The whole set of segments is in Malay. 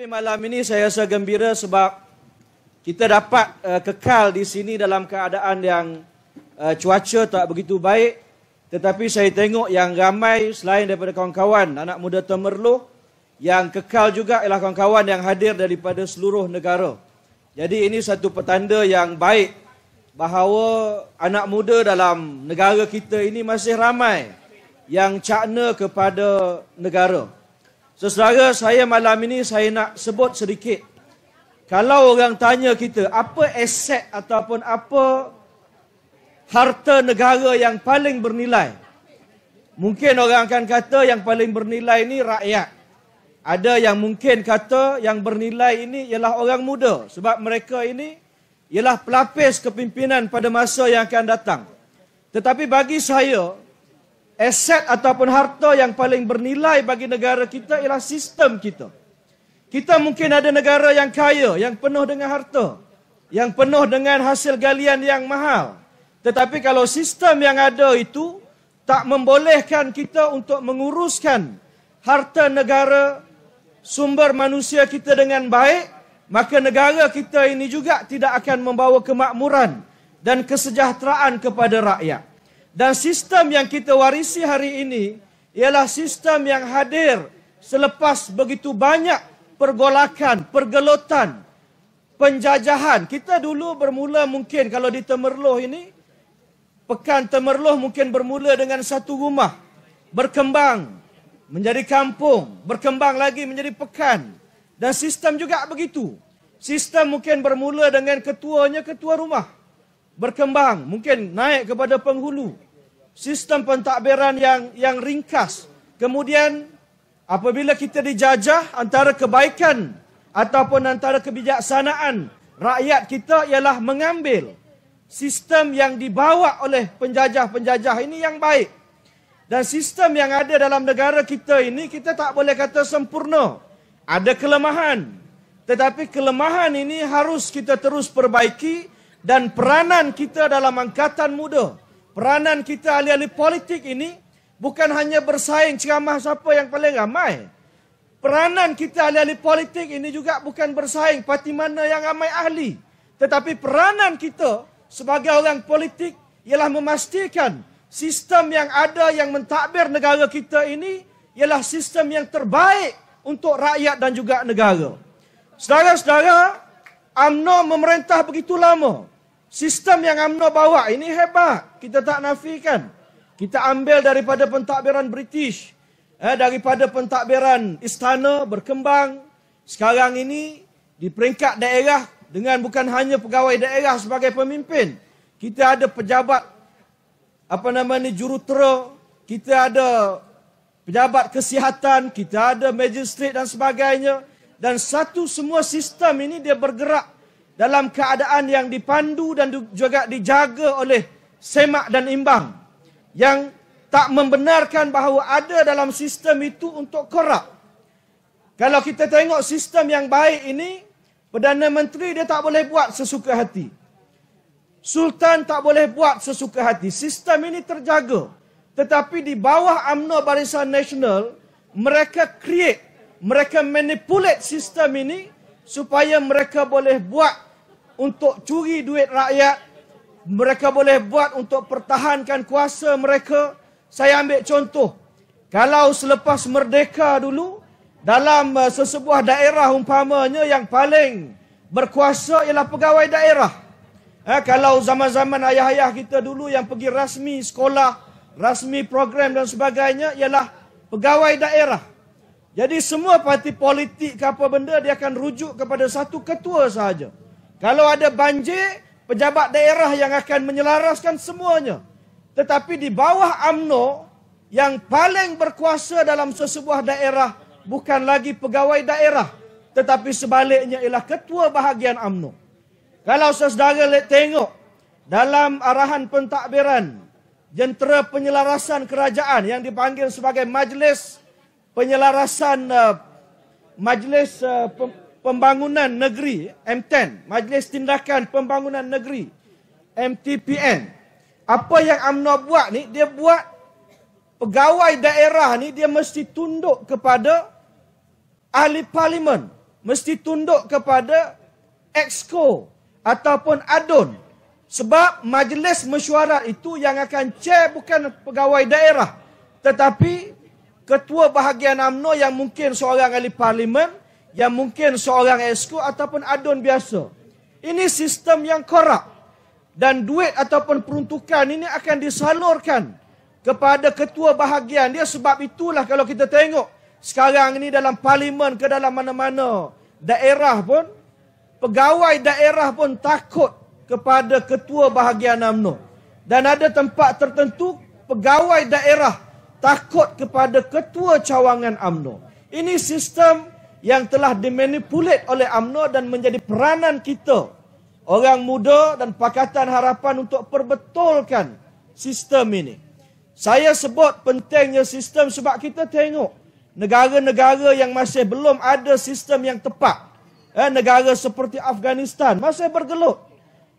Tapi malam ini saya rasa gembira sebab kita dapat kekal di sini dalam keadaan yang cuaca tak begitu baik. Tetapi saya tengok yang ramai selain daripada kawan-kawan anak muda Temerloh, yang kekal juga ialah kawan-kawan yang hadir daripada seluruh negara. Jadi ini satu petanda yang baik bahawa anak muda dalam negara kita ini masih ramai yang cakna kepada negara. Saudara, saya malam ini saya nak sebut sedikit. Kalau orang tanya kita apa aset ataupun apa harta negara yang paling bernilai, mungkin orang akan kata yang paling bernilai ini rakyat. Ada yang mungkin kata yang bernilai ini ialah orang muda, sebab mereka ini ialah pelapis kepimpinan pada masa yang akan datang. Tetapi bagi saya, aset ataupun harta yang paling bernilai bagi negara kita ialah sistem kita. Kita mungkin ada negara yang kaya, yang penuh dengan harta, yang penuh dengan hasil galian yang mahal. Tetapi kalau sistem yang ada itu tak membolehkan kita untuk menguruskan harta negara, sumber manusia kita dengan baik, maka negara kita ini juga tidak akan membawa kemakmuran dan kesejahteraan kepada rakyat. Dan sistem yang kita warisi hari ini ialah sistem yang hadir selepas begitu banyak pergolakan, pergelutan, penjajahan. Kita dulu bermula mungkin kalau di Temerloh ini, Pekan Temerloh mungkin bermula dengan satu rumah, berkembang menjadi kampung, berkembang lagi menjadi pekan. Dan sistem juga begitu. Sistem mungkin bermula dengan ketuanya ketua rumah, berkembang, mungkin naik kepada penghulu. Sistem pentadbiran yang ringkas. Kemudian apabila kita dijajah, antara kebaikan ataupun antara kebijaksanaan rakyat kita ialah mengambil sistem yang dibawa oleh penjajah-penjajah ini yang baik. Dan sistem yang ada dalam negara kita ini, kita tak boleh kata sempurna. Ada kelemahan. Tetapi kelemahan ini harus kita terus perbaiki. Dan peranan kita dalam angkatan muda, peranan kita ahli-ahli politik ini, bukan hanya bersaing ceramah siapa yang paling ramai. Peranan kita ahli-ahli politik ini juga bukan bersaing parti mana yang ramai ahli. Tetapi peranan kita sebagai orang politik ialah memastikan sistem yang ada yang mentadbir negara kita ini ialah sistem yang terbaik untuk rakyat dan juga negara. Saudara-saudara, UMNO memerintah begitu lama. Sistem yang UMNO bawa ini hebat, kita tak nafikan. Kita ambil daripada pentadbiran British, daripada pentadbiran istana berkembang. Sekarang ini di peringkat daerah dengan bukan hanya pegawai daerah sebagai pemimpin. Kita ada pejabat jurutera, kita ada pejabat kesihatan, kita ada magistrate dan sebagainya. Dan semua sistem ini dia bergerak dalam keadaan yang dipandu dan juga dijaga oleh semak dan imbang. Yang tak membenarkan bahawa ada dalam sistem itu untuk korup. Kalau kita tengok sistem yang baik ini, Perdana Menteri dia tak boleh buat sesuka hati. Sultan tak boleh buat sesuka hati. Sistem ini terjaga. Tetapi di bawah UMNO Barisan Nasional, mereka mereka manipulate sistem ini supaya mereka boleh buat untuk curi duit rakyat. Mereka boleh buat untuk pertahankan kuasa mereka. Saya ambil contoh. Kalau selepas merdeka dulu, dalam sesebuah daerah umpamanya yang paling berkuasa ialah pegawai daerah. Kalau zaman-zaman ayah-ayah kita dulu yang pergi rasmi sekolah, rasmi program dan sebagainya ialah pegawai daerah. Jadi semua parti politik ke apa benda dia akan rujuk kepada satu ketua sahaja. Kalau ada banjir, pejabat daerah yang akan menyelaraskan semuanya. Tetapi di bawah UMNO, yang paling berkuasa dalam sesebuah daerah bukan lagi pegawai daerah, tetapi sebaliknya ialah ketua bahagian UMNO. Kalau saudara tengok dalam arahan pentadbiran jentera penyelarasan kerajaan yang dipanggil sebagai Majlis Penyelarasan Pembangunan Negeri, M10, Majlis Tindakan Pembangunan Negeri, MTPN. Apa yang UMNO buat ni, dia buat pegawai daerah ni dia mesti tunduk kepada ahli parlimen. mesti tunduk kepada exco ataupun adun. Sebab majlis mesyuarat itu yang akan chair bukan pegawai daerah, tetapi ketua bahagian UMNO yang mungkin seorang ahli parlimen, yang mungkin seorang exco ataupun adun biasa. Ini sistem yang korup. Dan duit ataupun peruntukan ini akan disalurkan kepada ketua bahagian dia. Sebab itulah kalau kita tengok sekarang ini dalam parlimen ke dalam mana-mana daerah pun, pegawai daerah pun takut kepada ketua bahagian UMNO. Dan ada tempat tertentu pegawai daerah takut kepada ketua cawangan UMNO. Ini sistem yang telah dimanipulate oleh UMNO dan menjadi peranan kita, orang muda dan Pakatan Harapan, untuk perbetulkan sistem ini. Saya sebut pentingnya sistem sebab kita tengok negara-negara yang masih belum ada sistem yang tepat. Negara seperti Afghanistan masih bergelut.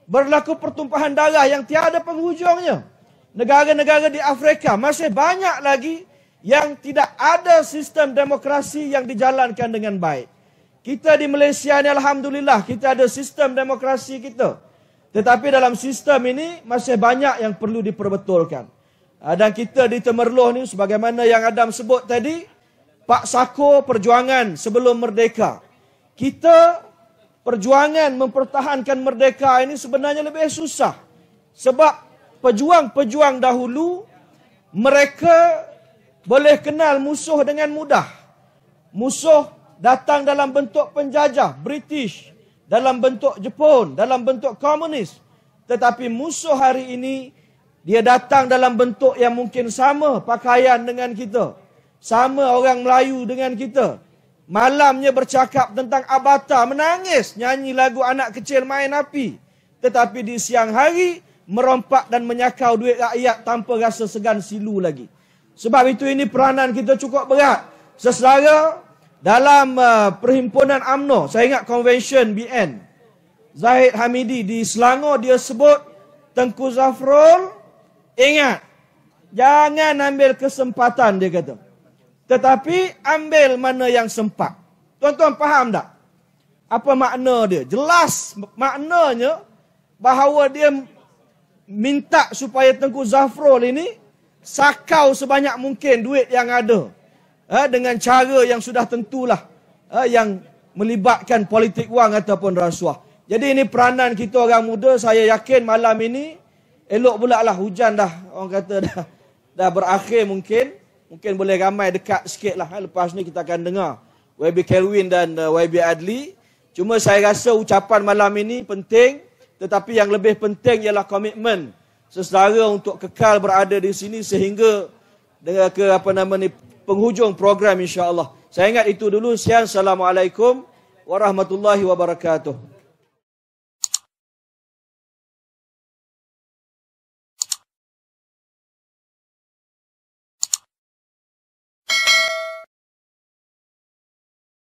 Berlaku pertumpahan darah yang tiada penghujungnya. Negara-negara di Afrika masih banyak lagi yang tidak ada sistem demokrasi yang dijalankan dengan baik. Kita di Malaysia ni alhamdulillah kita ada sistem demokrasi kita. Tetapi dalam sistem ini masih banyak yang perlu diperbetulkan. Dan kita di Temerloh ni sebagaimana yang Adam sebut tadi, Pak Sako perjuangan sebelum merdeka. Kita perjuangan mempertahankan merdeka ini sebenarnya lebih susah. Sebab pejuang-pejuang dahulu mereka boleh kenal musuh dengan mudah. Musuh datang dalam bentuk penjajah, British, dalam bentuk Jepun, dalam bentuk komunis. Tetapi musuh hari ini, dia datang dalam bentuk yang mungkin sama pakaian dengan kita. Sama orang Melayu dengan kita. Malamnya bercakap tentang Abata, menangis, nyanyi lagu anak kecil main api. Tetapi di siang hari, merompak dan menyakau duit rakyat tanpa rasa segan silu lagi. Sebab itu ini peranan kita cukup berat. Seselara dalam perhimpunan UMNO, saya ingat convention BN, Zahid Hamidi di Selangor, dia sebut, Tengku Zafrul, ingat, jangan ambil kesempatan, dia kata. Tetapi ambil mana yang sempat. Tuan-tuan faham tak? Apa makna dia? Jelas maknanya bahawa dia minta supaya Tengku Zafrul ini sakau sebanyak mungkin duit yang ada. Dengan cara yang sudah tentulah, yang melibatkan politik wang ataupun rasuah. Jadi ini peranan kita orang muda. Saya yakin malam ini elok pula lah hujan dah, orang kata dah berakhir mungkin boleh ramai dekat sikit lah. Lepas ni kita akan dengar YB Kelvin dan YB Adli. Cuma saya rasa ucapan malam ini penting, tetapi yang lebih penting ialah komitmen sesedara untuk kekal berada di sini sehingga dengan penghujung program insya-Allah. Saya ingat itu dulu. Assalamualaikum warahmatullahi wabarakatuh.